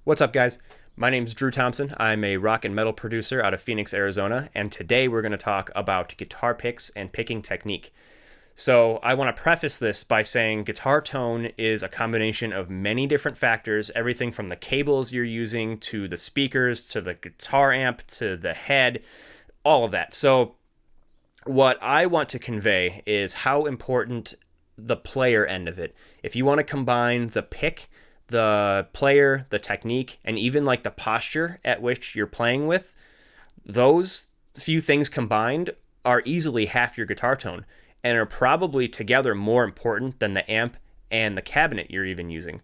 What's up, guys? My name's Drew Thompson. I'm a rock and metal producer out of Phoenix, Arizona, and today we're going to talk about guitar picks and picking technique. So, I want to preface this by saying guitar tone is a combination of many different factors, everything from the cables you're using to the speakers to the guitar amp to the head, all of that. So, what I want to convey is how important the player end of it. If you want to combine the pick, the player, the technique, and even like the posture at which you're playing with, those few things combined are easily half your guitar tone and are probably together more important than the amp and the cabinet you're even using.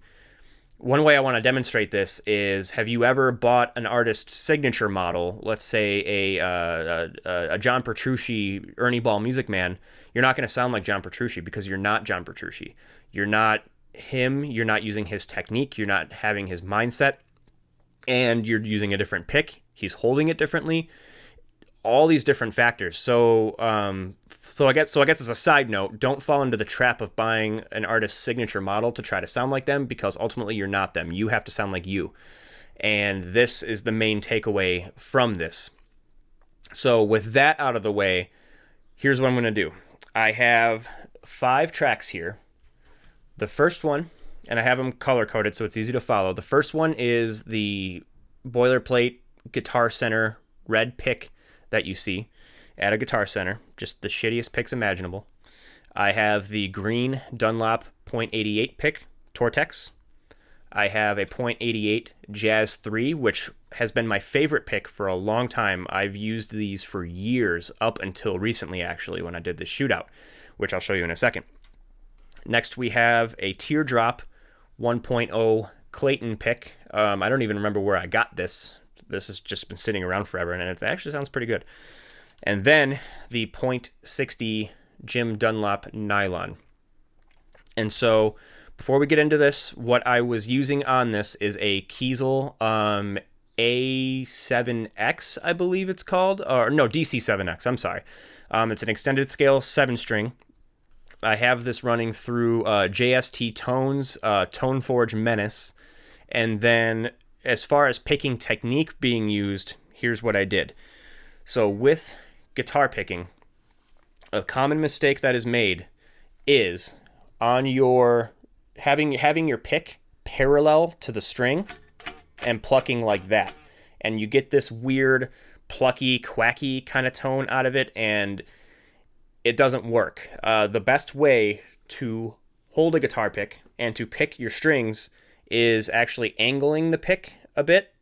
One way I want to demonstrate this is, have you ever bought an artist's signature model, let's say a John Petrucci Ernie Ball Music Man? You're not going to sound like John Petrucci because you're not John Petrucci. You're not him, you're not using his technique, you're not having his mindset, and you're using a different pick. He's holding it differently. All these different factors. So I guess as a side note, don't fall into the trap of buying an artist's signature model to try to sound like them, because ultimately you're not them. You have to sound like you. And this is the main takeaway from this. So with that out of the way, here's what I'm going to do. I have 5 tracks here. The first one, and I have them color-coded so it's easy to follow. The first one is the boilerplate Guitar Center red pick that you see at a Guitar Center, just the shittiest picks imaginable. I have the green Dunlop .88 pick, Tortex. I have a .88 Jazz 3, which has been my favorite pick for a long time. I've used these for years, up until recently, actually, when I did this shootout, which I'll show you in a second. Next, we have a Teardrop 1.0 Clayton pick. I don't even remember where I got this. This has just been sitting around forever, and it actually sounds pretty good. And then the .60 Jim Dunlop Nylon. And so, before we get into this, what I was using on this is a Kiesel A7X, I believe it's called. Or no, DC7X, I'm sorry. It's an extended scale 7-string. I have this running through JST Tones, Toneforge Menace. And then, as far as picking technique being used, here's what I did. So with guitar picking, a common mistake that is made is on your having your pick parallel to the string and plucking like that. And you get this weird plucky, quacky kind of tone out of it, and it doesn't work. The best way to hold a guitar pick and to pick your strings is actually angling the pick a bit.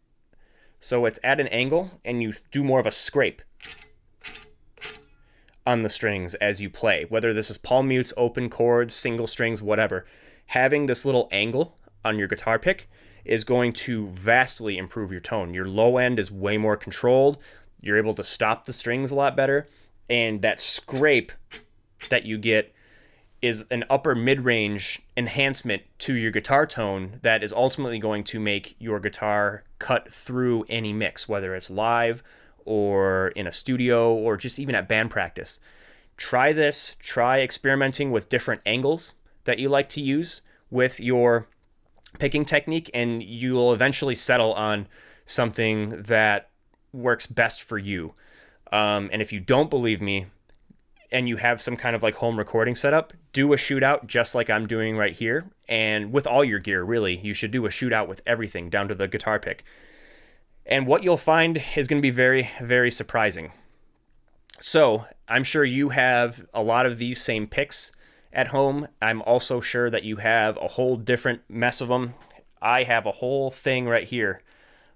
So it's at an angle, and you do more of a scrape on the strings as you play. Whether this is palm mutes, open chords, single strings, whatever. Having this little angle on your guitar pick is going to vastly improve your tone. Your low end is way more controlled. You're able to stop the strings a lot better. And that scrape that you get is an upper mid-range enhancement to your guitar tone that is ultimately going to make your guitar cut through any mix, whether it's live or in a studio or just even at band practice. Try this. Try experimenting with different angles that you like to use with your picking technique, and you'll eventually settle on something that works best for you. And if you don't believe me and you have some kind of like home recording setup, do a shootout just like I'm doing right here. And with all your gear, really, you should do a shootout with everything down to the guitar pick. And what you'll find is going to be very, very surprising. So I'm sure you have a lot of these same picks at home. I'm also sure that you have a whole different mess of them. I have a whole thing right here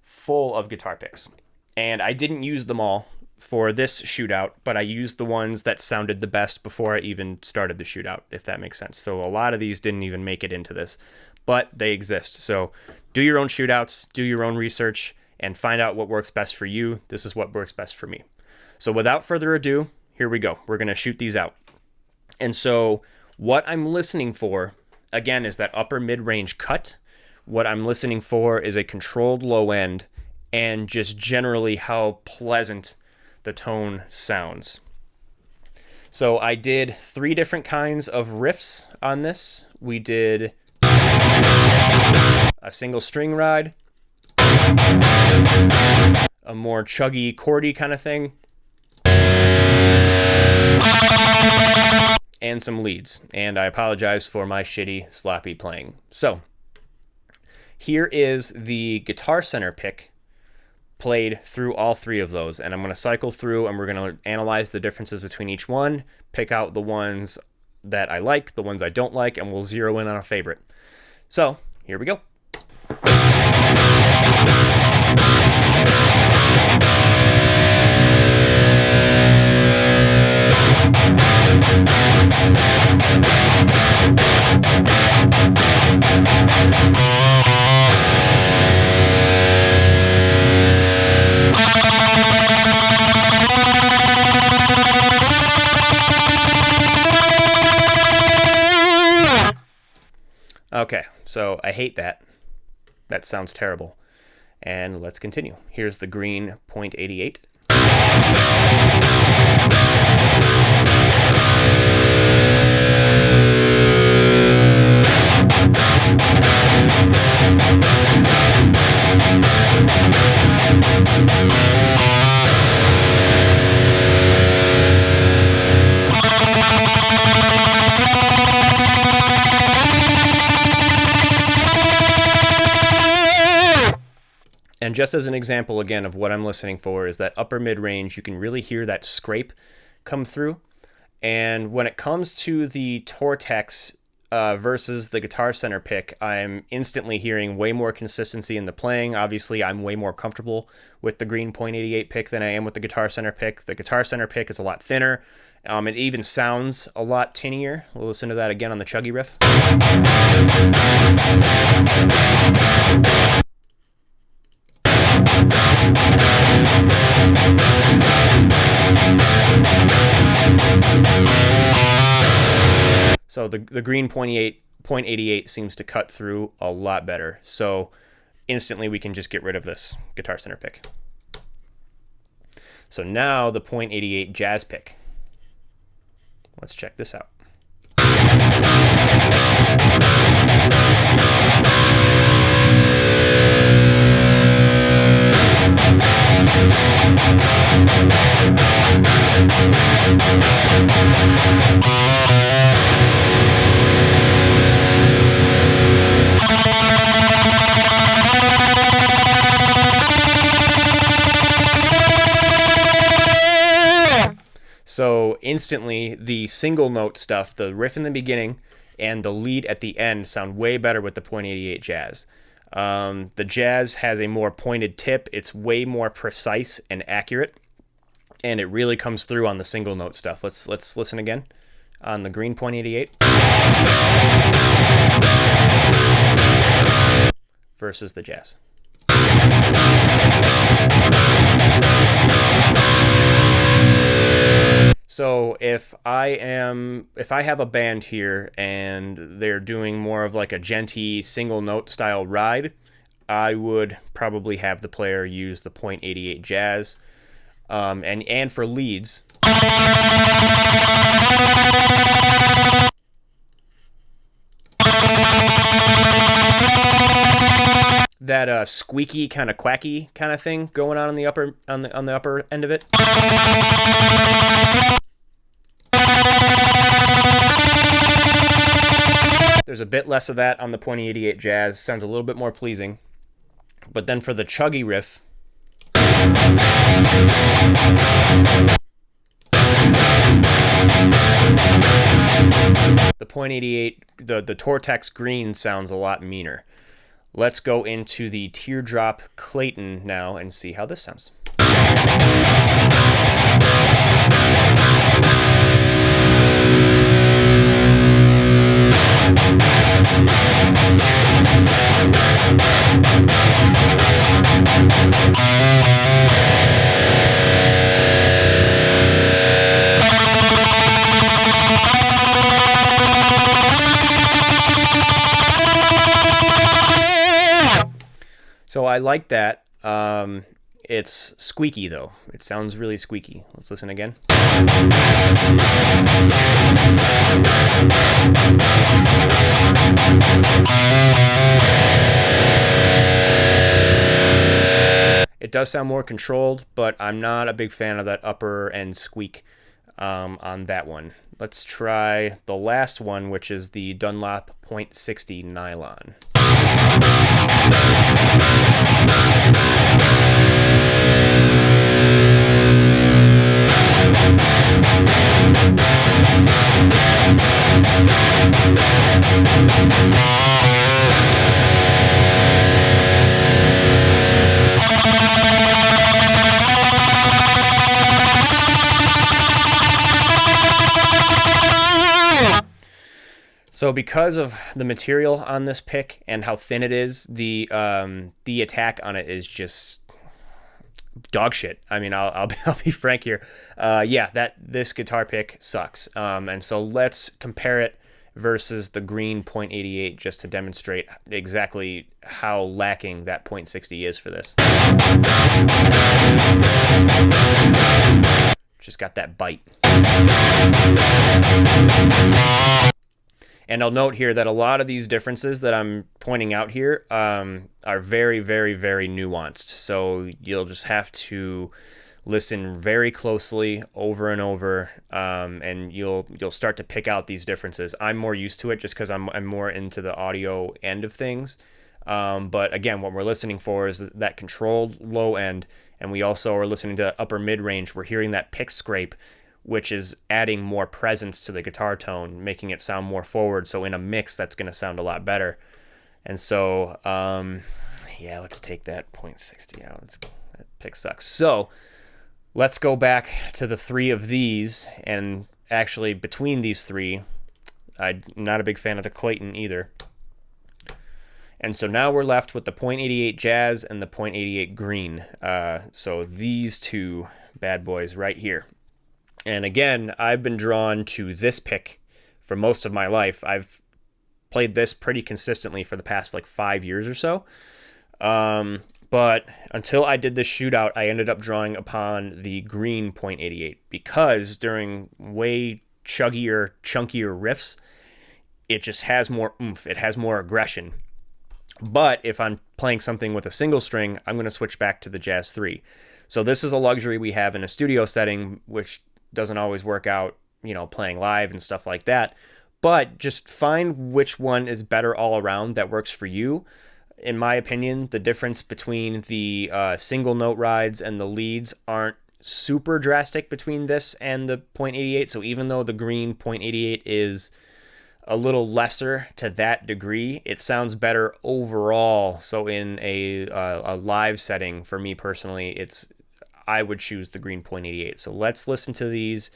full of guitar picks. And I didn't use them all for this shootout, but I used the ones that sounded the best before I even started the shootout, if that makes sense. So a lot of these didn't even make it into this, but they exist. So do your own shootouts, do your own research, and find out what works best for you. This is what works best for me. So without further ado, here we go. We're going to shoot these out. And so what I'm listening for, again, is that upper mid-range cut. What I'm listening for is a controlled low end, and just generally how pleasant the tone sounds. So I did 3 different kinds of riffs on this. We did a single string ride, a more chuggy, chordy kind of thing, and some leads. And I apologize for my shitty, sloppy playing. So here is the Guitar Center pick played through all three of those, and I'm going to cycle through and we're going to analyze the differences between each one, pick out the ones that I like, the ones I don't like, and we'll zero in on a favorite. So here we go. Okay, so I hate that. That sounds terrible. And let's continue. Here's the green .88. And just as an example, again, of what I'm listening for is that upper mid-range, you can really hear that scrape come through. And when it comes to the Tortex versus the Guitar Center pick, I'm instantly hearing way more consistency in the playing. Obviously, I'm way more comfortable with the green .88 pick than I am with the Guitar Center pick. The Guitar Center pick is a lot thinner. It even sounds a lot tinnier. We'll listen to that again on the chuggy riff. So the green .88 seems to cut through a lot better. So instantly we can just get rid of this Guitar Center pick. So now the .88 jazz pick. Let's check this out. So instantly, the single note stuff, the riff in the beginning and the lead at the end sound way better with the .88 jazz. The jazz has a more pointed tip. It's way more precise and accurate, and it really comes through on the single note stuff. Let's listen again on the green .88 versus the jazz. So if I have a band here and they're doing more of like a genty single note style ride, I would probably have the player use the .88 jazz. And for leads, that squeaky kind of quacky kind of thing going on in the upper on the upper end of it. There's a bit less of that on the .88 jazz. Sounds a little bit more pleasing. But then for the chuggy riff, the .88, the Tortex green sounds a lot meaner. Let's go into the Teardrop Clayton now and see how this sounds. So I like that. It's squeaky though. It sounds really squeaky. Let's listen again. It does sound more controlled, but I'm not a big fan of that upper end squeak on that one. Let's try the last one, which is the Dunlop .60 nylon. So because of the material on this pick and how thin it is, the attack on it is just dog shit. I mean, I'll be frank here. Yeah, this guitar pick sucks. And so let's compare it versus the green .88 just to demonstrate exactly how lacking that .60 is for this. Just got that bite. And I'll note here that a lot of these differences that I'm pointing out here are very, very, very nuanced. So you'll just have to listen very closely over and over, and you'll start to pick out these differences. I'm more used to it just because I'm more into the audio end of things. But again, what we're listening for is that controlled low end, and we also are listening to upper mid range. We're hearing that pick scrape, which is adding more presence to the guitar tone, making it sound more forward. So in a mix, that's going to sound a lot better. And so, yeah, let's take that .60 out. That pick sucks. So let's go back to the three of these. And actually, between these three, I'm not a big fan of the Clayton either. And so now we're left with the .88 Jazz and the .88 Green. So these two bad boys right here. And again, I've been drawn to this pick for most of my life. I've played this pretty consistently for the past like 5 years or so. But until I did this shootout, I ended up drawing upon the green .88 because during way chunkier riffs, it just has more oomph. It has more aggression. But if I'm playing something with a single string, I'm going to switch back to the Jazz 3. So this is a luxury we have in a studio setting, which doesn't always work out, playing live and stuff like that. But just find which one is better all around that works for you. In my opinion, the difference between the single note rides and the leads aren't super drastic between this and the .88. So even though the green .88 is a little lesser to that degree, it sounds better overall. So in a live setting, for me personally, I would choose the green .88. So let's listen to these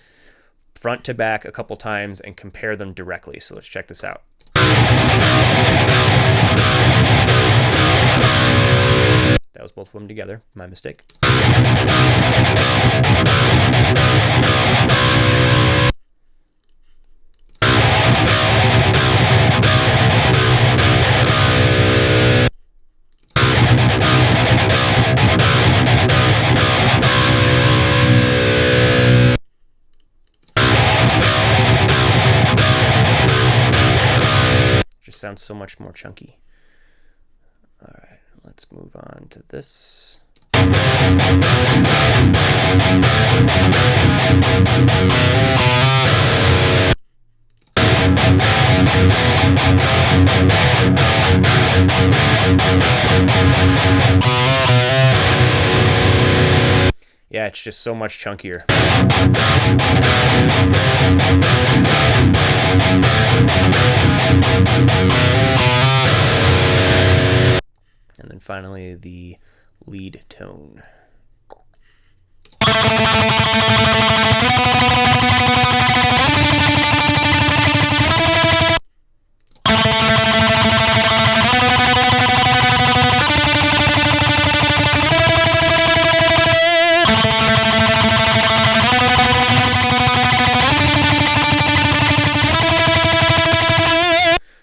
front to back a couple times and compare them directly. So let's check this out. That was both of them together. My mistake. Sounds so much more chunky. All right, let's move on to this. Yeah, it's just so much chunkier. And then finally, the lead tone.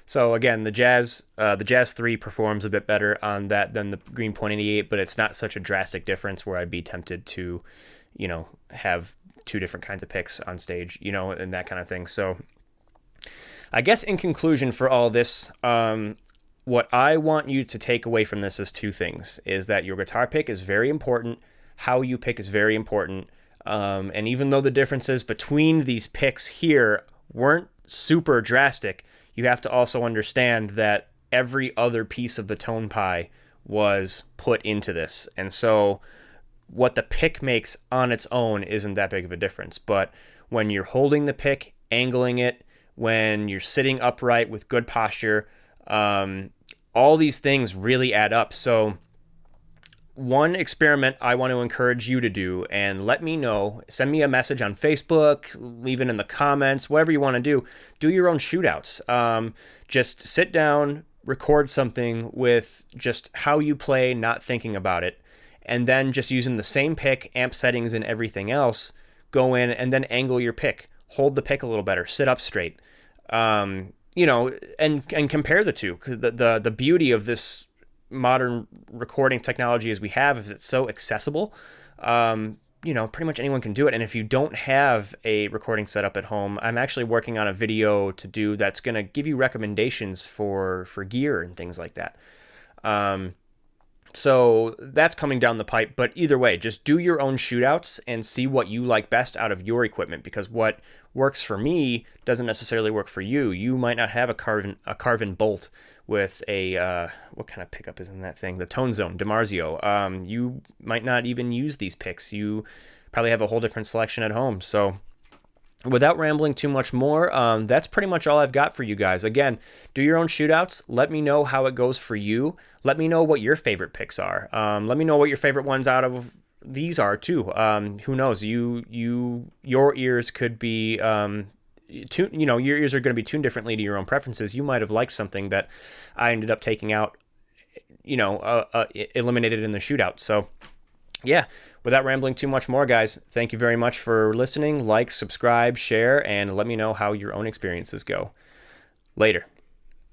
So again, the Jazz 3 performs a bit better on that than the green .88, but it's not such a drastic difference where I'd be tempted to, have two different kinds of picks on stage, and that kind of thing. So I guess in conclusion for all this, what what I want you to take away from this is two things, is that your guitar pick is very important. How you pick is very important. And even though the differences between these picks here weren't super drastic, you have to also understand that every other piece of the tone pie was put into this. And so what the pick makes on its own isn't that big of a difference. But when you're holding the pick, angling it, when you're sitting upright with good posture, all these things really add up. So one experiment I want to encourage you to do, and let me know, send me a message on Facebook, leave it in the comments, whatever you want to do your own shootouts. Just sit down, record something with just how you play, not thinking about it, and then just using the same pick, amp settings and everything else, go in and then angle your pick. Hold the pick a little better, sit up straight. And compare the two. 'Cause the beauty of this modern recording technology as we have is it's so accessible. Pretty much anyone can do it. And if you don't have a recording setup at home, I'm actually working on a video to do that's going to give you recommendations for gear and things like that. So that's coming down the pipe. But either way, just do your own shootouts and see what you like best out of your equipment, because what works for me doesn't necessarily work for you. You might not have a Carvin Bolt with a what kind of pickup is in that thing? The Tone Zone DiMarzio. You might not even use these picks. You probably have a whole different selection at home. So without rambling too much more, that's pretty much all I've got for you guys. Again, do your own shootouts. Let me know how it goes for you. Let me know what your favorite picks are. Let me know what your favorite ones out of these are too. Who knows? Your ears could be your ears are going to be tuned differently to your own preferences. You might have liked something that I ended up taking out, eliminated in the shootout. So yeah, without rambling too much more, guys, thank you very much for listening. Like, subscribe, share, and let me know how your own experiences go. Later.